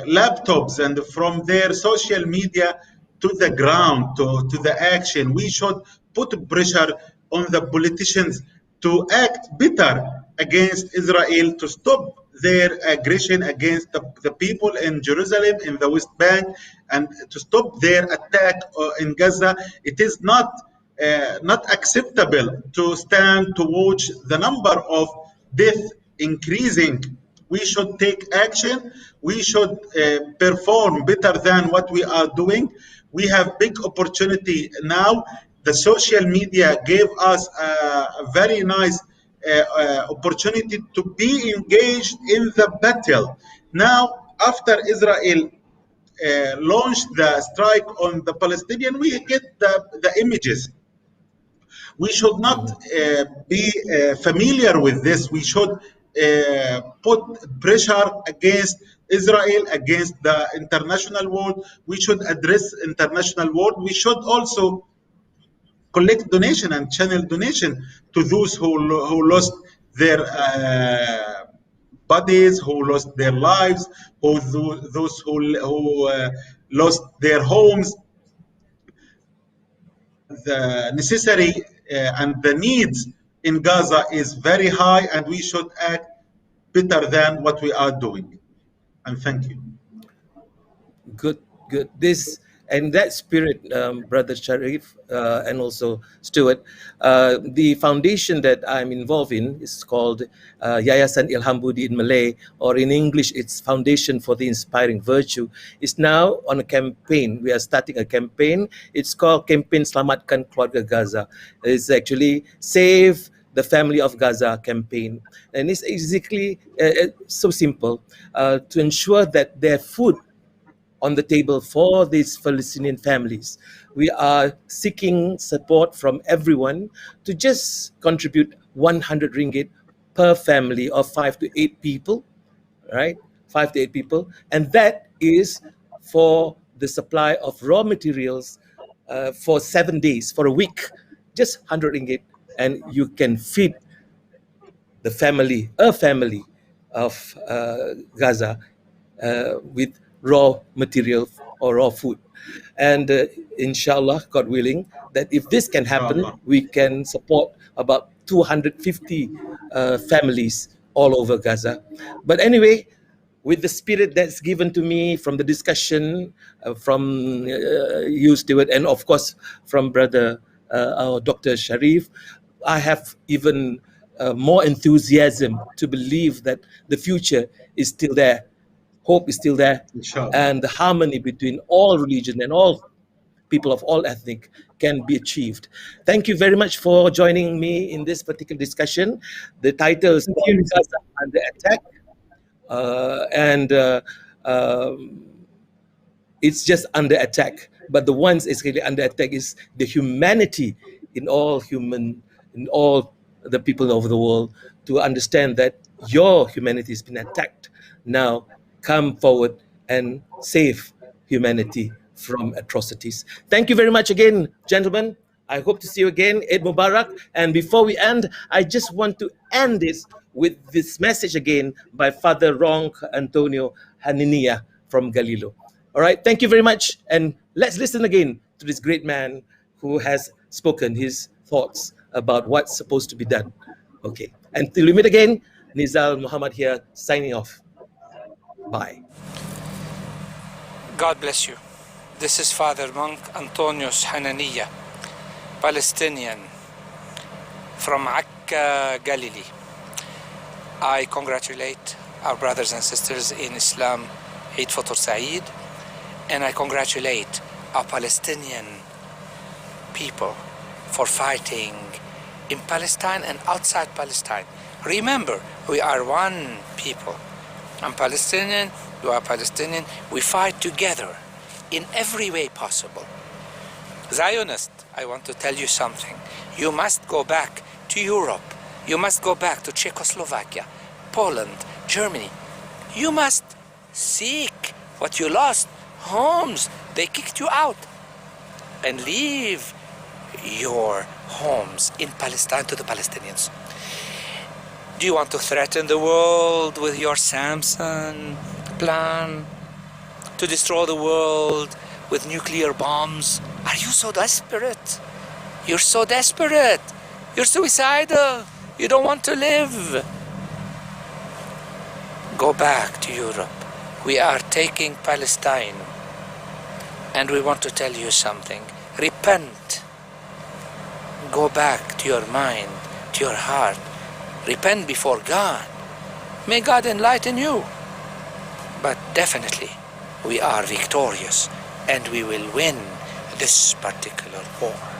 laptops and from their social media to the ground, to the action. We should put pressure on the politicians to act better against Israel, to stop their aggression against the people in Jerusalem, in the West Bank, and to stop their attack in Gaza. It is not acceptable to stand to watch the number of deaths increasing. We should take action. We should perform better than what we are doing. We have big opportunity now. The social media gave us a very nice opportunity to be engaged in the battle. Now, after Israel launched the strike on the Palestinian, we get the images. We should not be familiar with this. We should put pressure against Israel, against the international world. We should address international world. We should also collect donation and channel donation to those who lost their bodies, who lost their lives, those who lost their homes. The necessary and the needs in Gaza is very high, and we should act better than what we are doing. And thank you. Good. This and that spirit, Brother Sharif and also Stuart, the foundation that I'm involved in is called Yayasan Ilham Budi in Malay, or in English, it's Foundation for the Inspiring Virtue. It's now on a campaign. We are starting a campaign. It's called Campaign Selamatkan Keluarga Gaza. It's actually Save the Family of Gaza campaign. And it's basically so simple to ensure that their food on the table for these Palestinian families. We are seeking support from everyone to just contribute 100 ringgit per family of 5 to 8 people, right? 5 to 8 people. And that is for the supply of raw materials for 7 days, for a week, just 100 ringgit. And you can feed a family of Gaza with raw material or raw food. And inshallah, God willing, that if this can happen, Inshallah. we can support about 250 families all over Gaza. But anyway, with the spirit that's given to me from the discussion from you, Stuart, and of course from Brother our Dr. Sharif, I have even more enthusiasm to believe that the future is still there. Hope is still there, Inshallah. and the harmony between all religion and all people of all ethnic can be achieved. Thank you very much for joining me in this particular discussion. The title is Gaza Under Attack, it's just under attack. But the ones is really under attack is the humanity in all the people over the world, to understand that your humanity has been attacked. Now come forward and save humanity from atrocities. Thank you very much again, gentlemen. I hope to see you again. Eid Mubarak. And before we end, I just want to end this with this message again by Father Ronk Antonio Haninia from Galilo. All right, thank you very much. And let's listen again to this great man who has spoken his thoughts about what's supposed to be done. Okay, and till we meet again, Nizal Muhammad here, signing off. Bye. God bless you. This is Father Monk Antonius Hananiya, Palestinian from Akka, Galilee. I congratulate our brothers and sisters in Islam, Eid Fitr Saeed, and I congratulate our Palestinian people for fighting in Palestine and outside Palestine. Remember, we are one people. I'm Palestinian, you are Palestinian. We fight together in every way possible. Zionist, I want to tell you something. You must go back to Europe. You must go back to Czechoslovakia, Poland, Germany. You must seek what you lost. Homes, they kicked you out. And leave your homes in Palestine to the Palestinians. Do you want to threaten the world with your Samson plan? To destroy the world with nuclear bombs? Are you so desperate? You're so desperate. You're suicidal. You don't want to live. Go back to Europe. We are taking Palestine. And we want to tell you something. Repent. Go back to your mind, to your heart. Repent before God. May God enlighten you. But definitely, we are victorious and we will win this particular war.